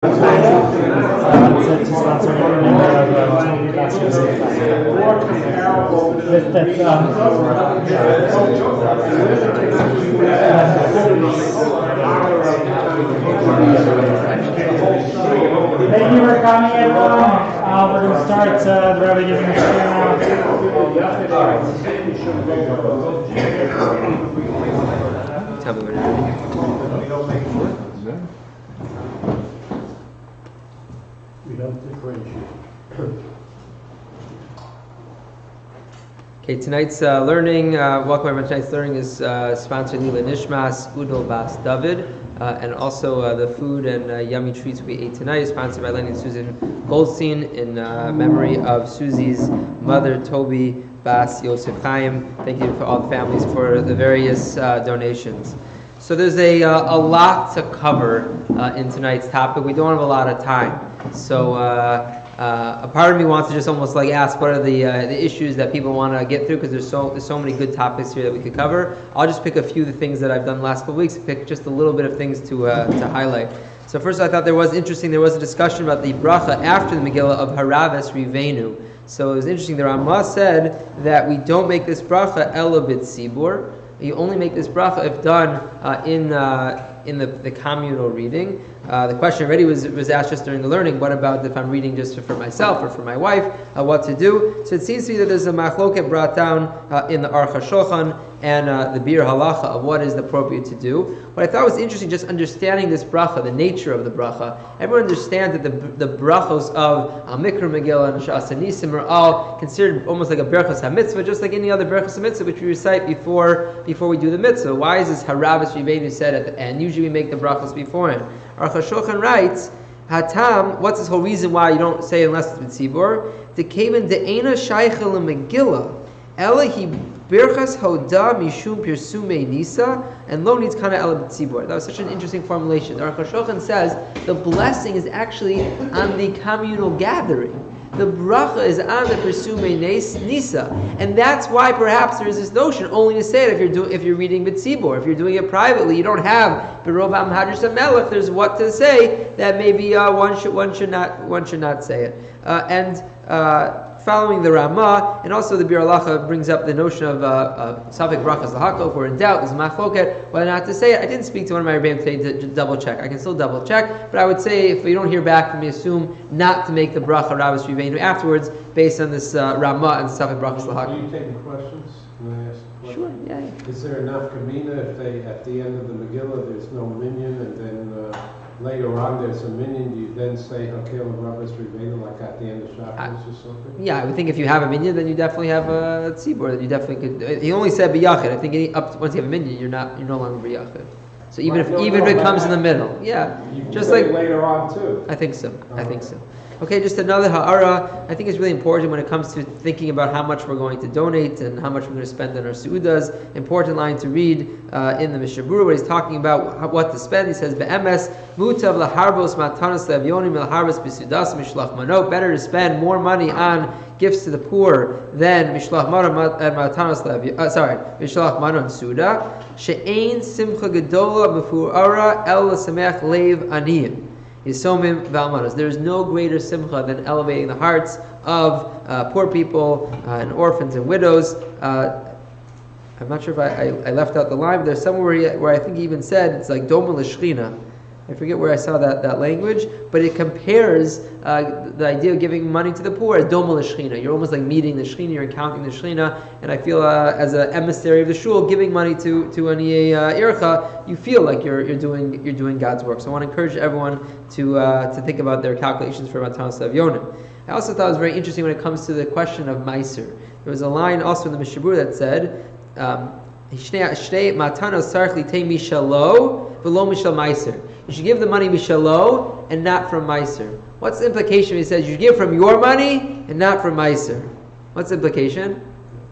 Thank you for coming, everyone. We're going to start the Rebbe giving the share now. Tell me when you're ready. We don't differentiate. Okay, tonight's learning, welcome everyone. Tonight's learning is sponsored Lila Nishmas, Udal Bas David, and also the food and yummy treats we ate tonight is sponsored by Lenny and Susan Goldstein in memory of Susie's mother, Toby Bas Yosef Chaim. Thank you for all the families for the various donations. So there's a lot to cover in tonight's topic. We don't have a lot of time. So a part of me wants to just almost like ask what are the issues that people want to get through, because there's so many good topics here that we could cover. I'll just pick a few of the things that I've done the last couple of weeks, pick just a little bit of things to highlight. So first I thought there was a discussion about the bracha after the Megillah of Haraves Rivenu. So it was interesting, the Ramah said that we don't make this bracha ela b'tzibur. You only make this bracha if done in the communal reading. The question already was asked just during the learning, what about if I'm reading just for myself or for my wife, what to do? So it seems to me that there's a machloket brought down in the Aruch HaShulchan and the Bir Halacha of what is appropriate to do. What I thought was interesting, just understanding this bracha, the nature of the bracha. Everyone understands that the brachos of Mikra Megillah and Sha'as Nisim are all considered almost like a berachos HaMitzvah, just like any other berachos HaMitzvah which we recite before we do the mitzvah. Why is this Haravis Rivenu said at the end? Usually we make the brachos beforehand. Aruch HaShulchan writes, Hatam, what's this whole reason why you don't say unless it's b'tzibur? Dekeven de'ena shaycha l'megillah, ela hi birchas hoda mishum pirsumei nisa, and lo needs kana ela b'tzibur. That was such an interesting formulation. Aruch HaShulchan says the blessing is actually on the communal gathering. The bracha is on the Pirsumei Nisa, and that's why perhaps there is this notion only to say it if you're reading B'tzibur. If you're doing it privately, you don't have B'rov Hadrish HaMelech. There's what to say that maybe one should not say it. And following the Ramah, and also the Bir Halacha brings up the notion of Safek Brachas L'Hakol. If we're in doubt, there's a machloket whether or not to say it. I didn't speak to one of my Rebbeim today to double check. I can still double check, but I would say if we don't hear back from me, assume not to make the bracha Rabbis Rivenu afterwards, based on this Ramah and Safek Brachas L'Hakol. Are you taking questions? Can I ask a question? Sure, yeah. Is there enough kamina if they at the end of the Megillah there's no minyan, and then later on there's a minyan, do you then say Hakel Rabbis Rivenu like at the end of Shabbos or something? Yeah, I would think if you have a minyan, then you definitely have a tzibur. That you definitely could. He only said b'yachid. I think once you have a minyan, you're no longer b'yachid. So even if it comes in the middle, yeah, You can just say like later on too. I think so. I think so. Okay, just another ha'ara. I think it's really important when it comes to thinking about how much we're going to donate and how much we're going to spend on our seudas. Important line to read in the Mishnah Berurah where he's talking about what to spend. He says, "Be'emes mutav laharbos matanas le'avyonim elharbos b'sudas mishlach manot." Better to spend more money on gifts to the poor than mishlach manot and matanas mishlach manot and suda. She'ein simcha gedola b'fu'ara el l'samech leiv aniyim. There is no greater simcha than elevating the hearts of poor people and orphans and widows. I'm not sure if I left out the line, but there's somewhere where I think he even said it's like Doma L'Shchina. I forget where I saw that language, but it compares the idea of giving money to the poor as Doma L'Shchina. You're almost like meeting the Shechina, you're encountering the Shechina, and I feel as an emissary of the shul, giving money to Aniyei Ircha, you feel like you're doing God's work. So I want to encourage everyone to think about their calculations for Matanas Avyonim. I also thought it was very interesting when it comes to the question of Meiser. There was a line also in the Mishnah Berurah that said, Shnei matanos tzarich litei mishalo v'lo mishal meiser. You should give the money mishalo and not from meiser. What's the implication? He says you should give from your money and not from meiser. What's the implication?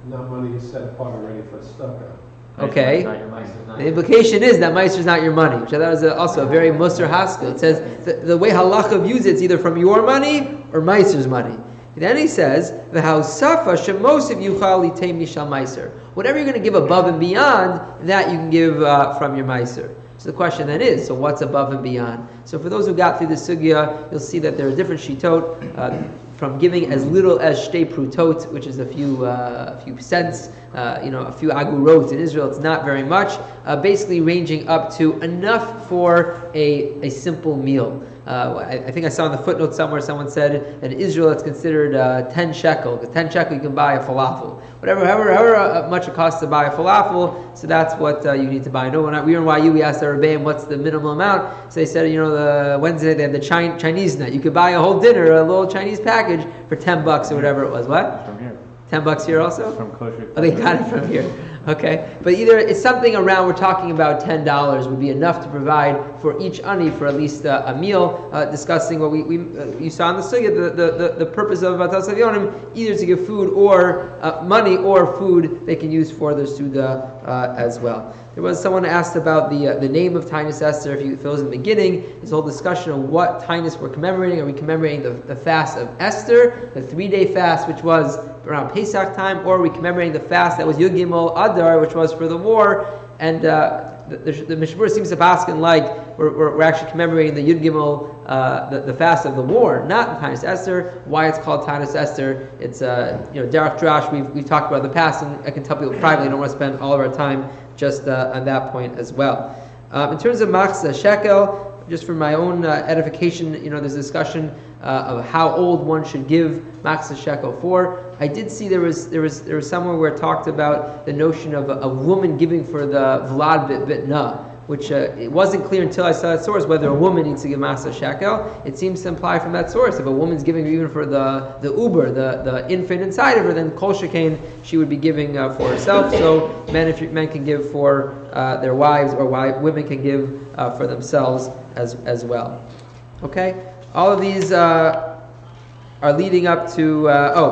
Not money is set apart already for tzedakah. Okay. The implication is that meiser is not your money, which I thought was also a very Musar Haskell. It says the way halacha views it, it's either from your money or meiser's money. Then he says, "V'hausafa shemosiv yuchal litei mishal meiser." Whatever you're going to give above and beyond, that you can give from your meiser. So the question then is, so what's above and beyond? So for those who got through the sugya, you'll see that there are different shitot, from giving as little as shtei prutot, which is a few cents, a few agurot. In Israel, it's not very much. Basically, ranging up to enough for a simple meal. I think I saw in the footnote somewhere someone said in Israel it's considered 10 shekel. Because 10 shekel you can buy a falafel. However much it costs to buy a falafel, so that's what you need to buy. I know when we were in YU, we asked our Rebbeim what's the minimum amount. So they said, the Wednesday they have the Chinese night. You could buy a whole dinner, a little Chinese package for $10 or whatever it was. What? From here. $10 here also? From kosher. Oh, they got it from here. Okay, but either it's something around, we're talking about $10 would be enough to provide for each ani for at least a meal. Discussing what you saw in the sugya, the purpose of Batal Savyonim, either to give food or money or food they can use for the Suda as well. There was someone asked about the name of Tainus Esther. If it was in the beginning, this whole discussion of what Tainus we're commemorating. Are we commemorating the fast of Esther, the 3-day fast, which was around Pesach time, or are we commemorating the fast that was Yud Gimel Adar, which was for the war? And the Mishmur seems to paskin like we're actually commemorating the Yud Gimel, the fast of the war, not Tainus Esther. Why it's called Tainus Esther? It's Derech Drash. We've talked about in the past, and I can tell people privately. I don't want to spend all of our time just on that point as well. In terms of machzah shekel, just for my own edification, there's a discussion of how old one should give machzah shekel for. I did see there was somewhere where it talked about the notion of a woman giving for the Vlad Bitna, which it wasn't clear until I saw that source whether a woman needs to give machzah shekel. It seems to imply from that source if a woman's giving even for the uber, the infant inside of her, then kol shekain she would be giving for herself. So men can give for their wives, or women can give for themselves as well. Okay, all of these are leading up to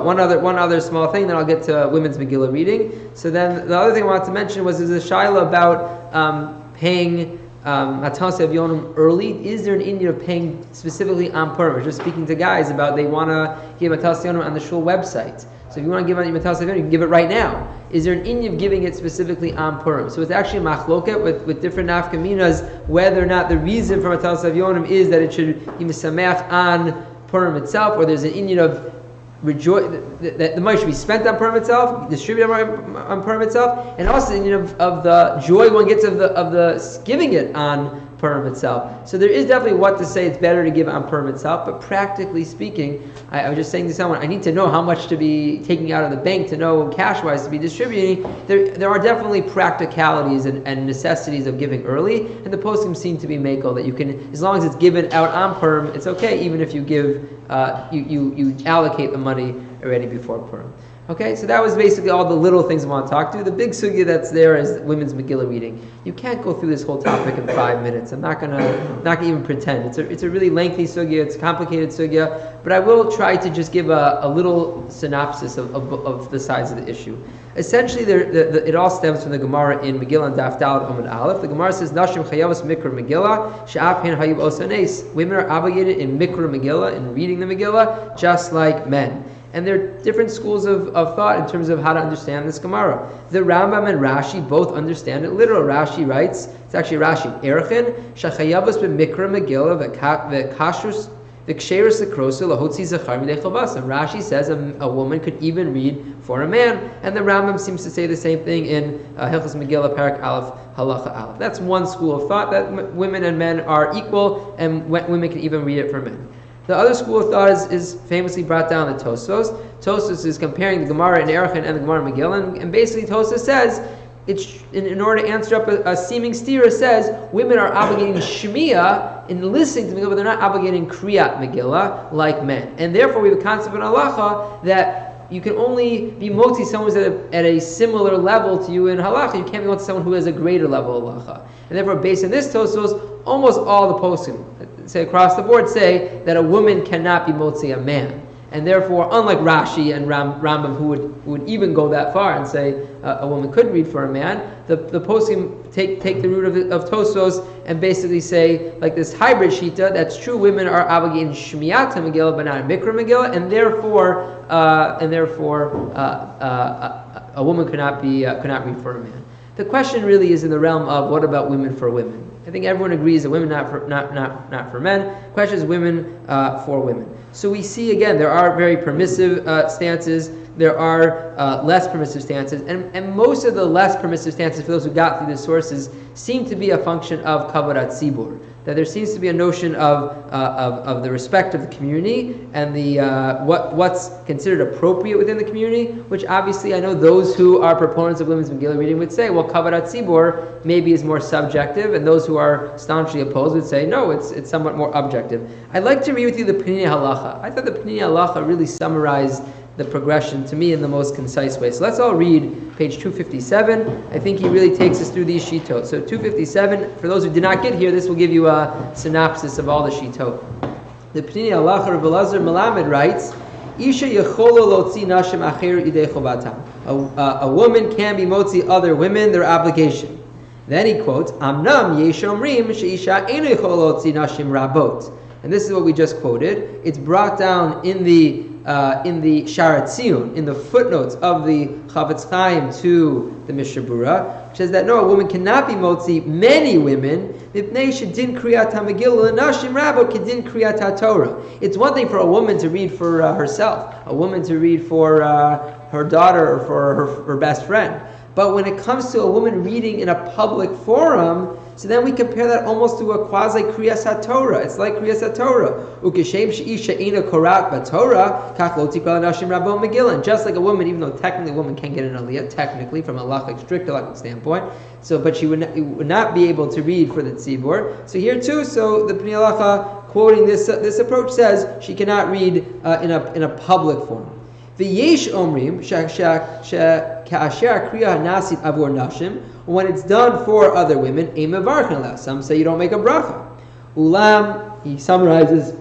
one other small thing. Then I'll get to women's Megillah reading. So then the other thing I wanted to mention was there's a shaila about paying Matal Savyonim early. Is there an Indian of paying specifically on Purim? We're just speaking to guys about they want to give Matal Savyonim on the shul website. So if you want to give out your Matal Savyonim, you can give it right now. Is there an Indian of giving it specifically on Purim? So it's actually a machloket with different nafkaminas whether or not the reason for Matal Savyonim is that it should be misameach on Purim itself, or there's an Indian of that the money should be spent on Purim itself, distributed on Purim itself, and also the Indian of the joy one gets of the giving it on Purim itself. So there is definitely what to say it's better to give on Purim itself, but practically speaking, I was just saying to someone, I need to know how much to be taking out of the bank to know cash-wise to be distributing. There are definitely practicalities and necessities of giving early, and the poskim seem to be makel that you can, as long as it's given out on Purim, it's okay, even if you give, you allocate the money already before Purim. Okay, so that was basically all the little things I want to talk to. The big sugya that's there is women's Megillah reading. You can't go through this whole topic in 5 minutes. I'm not gonna even pretend. It's a really lengthy sugya. It's a complicated sugya, but I will try to just give a little synopsis of the size of the issue. Essentially, it all stems from the Gemara in Megillah and Daf Daled Amud Aleph. The Gemara says, "Nashim chayavos mikra Megillah, she'af hen hayub osanes." Women are obligated in mikra Megillah, in reading the Megillah, just like men. And there are different schools of thought in terms of how to understand this Gemara. The Rambam and Rashi both understand it literal. Rashi writes, it's actually Rashi, Erchin, Shachayavos b'mikra Megillah v'kashrus v'ksheirus l'krosa lahotzi zachar midei chavas. And Rashi says a woman could even read for a man. And the Rambam seems to say the same thing in Hilchot Megillah, Parak Aleph, Halacha Aleph. That's one school of thought, that women and men are equal, and women can even read it for men. The other school of thought is famously brought down the Tosfos. Tosfos is comparing the Gemara in Erchin and the Gemara in Megillah, and basically Tosfos says, it's in order to answer up a seeming steer, says women are obligating Shmiya in listening to Megillah, but they're not obligating Kriyat Megillah like men. And therefore we have a concept in halacha that you can only be motzi someone who's at a similar level to you in halacha. You can't be motzi someone who has a greater level of halacha. And therefore, based on this Tosfos, almost all the poskim, say across the board, say that a woman cannot be motzi a man. And therefore, unlike Rashi and Rambam, who would even go that far and say a woman could read for a man, the poskim take the root of Tosfos and basically say, like this hybrid shita, that's true, women are obligated in Shmiyat Megillah, but not in Mikra Megillah, and therefore a woman cannot read for a man. The question really is in the realm of what about women for women? I think everyone agrees that women not for men. The question is women for women. So we see again there are very permissive stances. There are less permissive stances, and most of the less permissive stances for those who got through the sources seem to be a function of kavod tzibur. That there seems to be a notion of the respect of the community and the what's considered appropriate within the community, which obviously I know those who are proponents of women's Megillah reading would say, well, kavod tzibur maybe is more subjective, and those who are staunchly opposed would say, no, it's somewhat more objective. I'd like to read with you the Panini Halacha. I thought the Panini Halacha really summarized the progression to me in the most concise way. So let's all read page 257. I think he really takes us through these shitot. So 257, for those who did not get here, this will give you a synopsis of all the shitot. The Panini Halacha Rav Elazar Melamed writes, Isha yechola lotzi nashim acher idei chovatam. A woman can be motzi other women, their obligation. Then he quotes, Amnam yesh omrim sheisha eino yechola lotzi nashim rabot. And this is what we just quoted. It's brought down in the Sharat Tziyun, in the footnotes of the Chavetz Chaim to the Mishnah Berurah, which says that no, a woman cannot be motzi many women. It's one thing for a woman to read for herself, a woman to read for her daughter or for her best friend. But when it comes to a woman reading in a public forum, so then we compare that almost to a quasi Kriyas HaTorah. It's like Kriyas HaTorah. Ukeshem she'isha ina korat b'Torah, kach lo tikra nashim rabo megillah. Just like a woman, even though technically a woman can get an aliyah, technically from a halachic, strict halachic standpoint, so but she would not be able to read for the tzibur. So here too, so the Pnei Halacha quoting this approach says she cannot read in a public forum. V'yesh omrim ka'asher kriya hanasit avur nashim. When it's done for other women, ein mevarchen aleh. Some say you don't make a bracha. Ulam, he summarizes,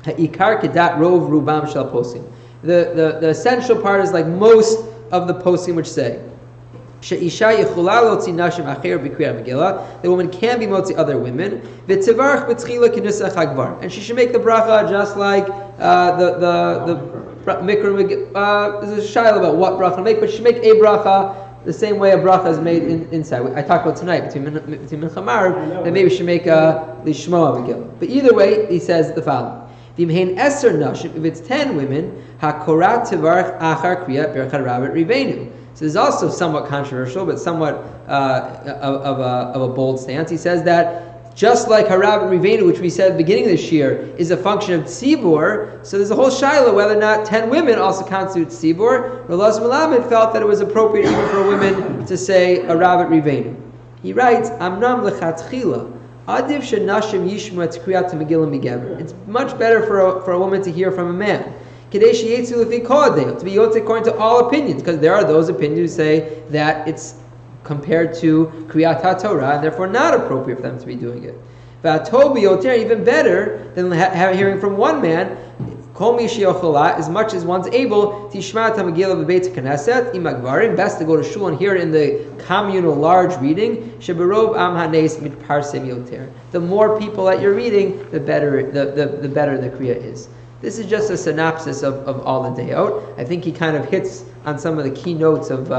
ha'ikar kedat rov rubam shel posim. The essential part is like most of the posim which say, she'isha yechula lotzi nashim acher b'kriyat megillah. The woman can be motzi other women. V'tzivarch b'tchila k'nusach hagvar. And she should make the bracha just like the Mikra, there's a shayla about what bracha to make, but she should make a bracha the same way a bracha is made inside. I talked about tonight between Mincha that maybe she should make a lishmoa megillah. But either way, he says the following: V'imhein eser nashim, if it's 10 women, hakorat tivarch achar kriya berachad rabet rivenu. So this is also somewhat controversial, but somewhat of a bold stance. He says that just like Harav Rivenu, which we said at the beginning of this year, is a function of tzibur, so there's a whole shaila whether or not 10 women also constitute tzibur. Rav Elazar Melamed felt that it was appropriate even for a woman to say Harav Rivenu. He writes, Amnam lechatchila, adiv shenashim yishmu et kriyat megillah migever. It's much better for a woman to hear from a man. Kadesh yetzu lefi kol adeo, to be yotze according to all opinions, because there are those opinions who say that it's compared to Kriyat HaTorah, and therefore not appropriate for them to be doing it. V'atobi yoter, even better than hearing from one man, kol mi sheyochola, as much as one's able, tishma tamagila b'beit knesset imagvarim, best to go to shul and hear it in the communal large reading. Sheberov am hanes mitparsem yoter. The more people that you're reading, the better the better the kriya is. This is just a synopsis of all the dayot. I think he kind of hits on some of the key notes of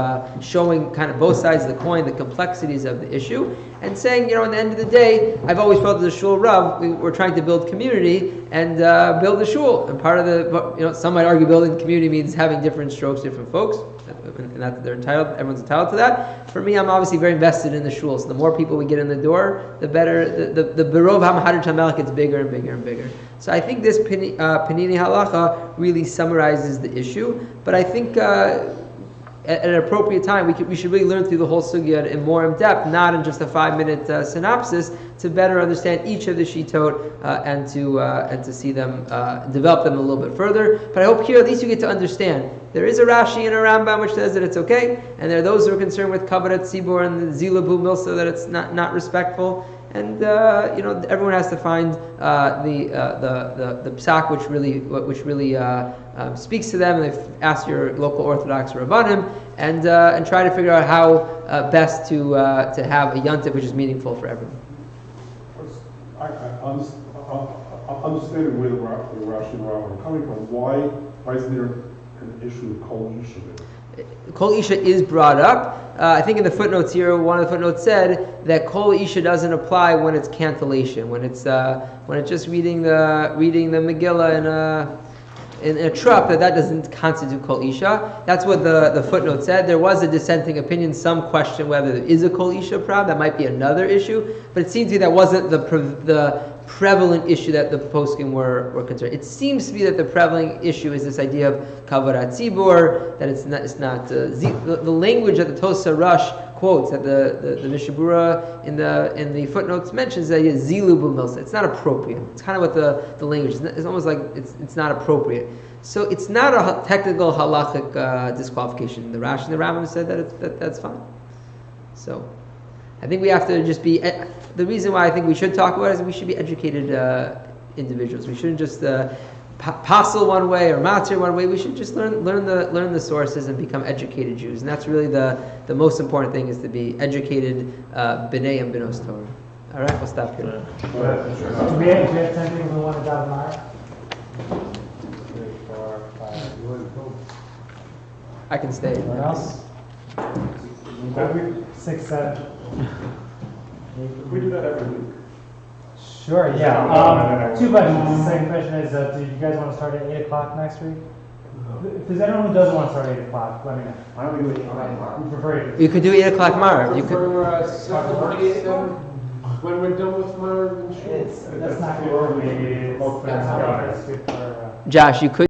showing kind of both sides of the coin, the complexities of the issue, and saying, at the end of the day, I've always felt as a shul rav, we're trying to build community and build a shul. And part of the, some might argue building the community means having different strokes, different folks, and that they're entitled, everyone's entitled to that. For me, I'm obviously very invested in the shul, so the more people we get in the door, the better, the Berov HaMahadir Tamelech gets bigger and bigger and bigger. So I think this Panini Halacha really summarizes the issue, but I think at an appropriate time we should really learn through the whole sugya in more in depth, not in just a 5-minute synopsis, to better understand each of the shitot and to see them develop them a little bit further. But I hope here at least you get to understand there is a Rashi and a Rambam which says that it's okay, and there are those who are concerned with kavod tzibur and the zilabu milsa, that it's not respectful. And everyone has to find the psak which really speaks to them, and they've asked your local Orthodox rabbanim and try to figure out how best to have a yontif which is meaningful for everyone. I understand where the Rashi and Rambam are coming from. Why isn't there an issue with kol yishuv? Kol Isha is brought up. I think in the footnotes here, one of the footnotes said that Kol Isha doesn't apply when it's cantillation, when it's just reading the Megillah in a truck, that doesn't constitute Kol Isha. That's what the footnote said. There was a dissenting opinion. Some question whether there is a Kol Isha problem. That might be another issue, but it seems to me that wasn't the prevalent issue that the poskim were concerned. It seems to be that the prevalent issue is this idea of kavod hatzibur, that it's not the language that the Tosa Rush quotes, that the Mishabura in the footnotes mentions that is zilu b'milsa. It's not appropriate. It's kind of what the language is. It's almost like it's not appropriate. So it's not a technical halachic disqualification. The Rash and the Rambam said that that's fine. So I think we have to just be. The reason why I think we should talk about it is we should be educated individuals. We shouldn't just passel one way or matzir one way. We should just learn the sources and become educated Jews. And that's really the most important thing, is to be educated b'nei and b'nos Torah. All right, we'll stop here. Do we have 10 people who want to daven? 3, 4, 5. I can stay. Anyone else? 6, 7. We do that every week. Sure, yeah. 2 questions. The second question is, do you guys want to start at 8 o'clock next week? If there's anyone who doesn't want to start at 8 o'clock, let me know. Why don't we do it tomorrow? We prefer it. You could do 8 o'clock tomorrow. You could. For 7:47, when we're done with Marv and Shul. That's not good for me. That's good for Josh, you could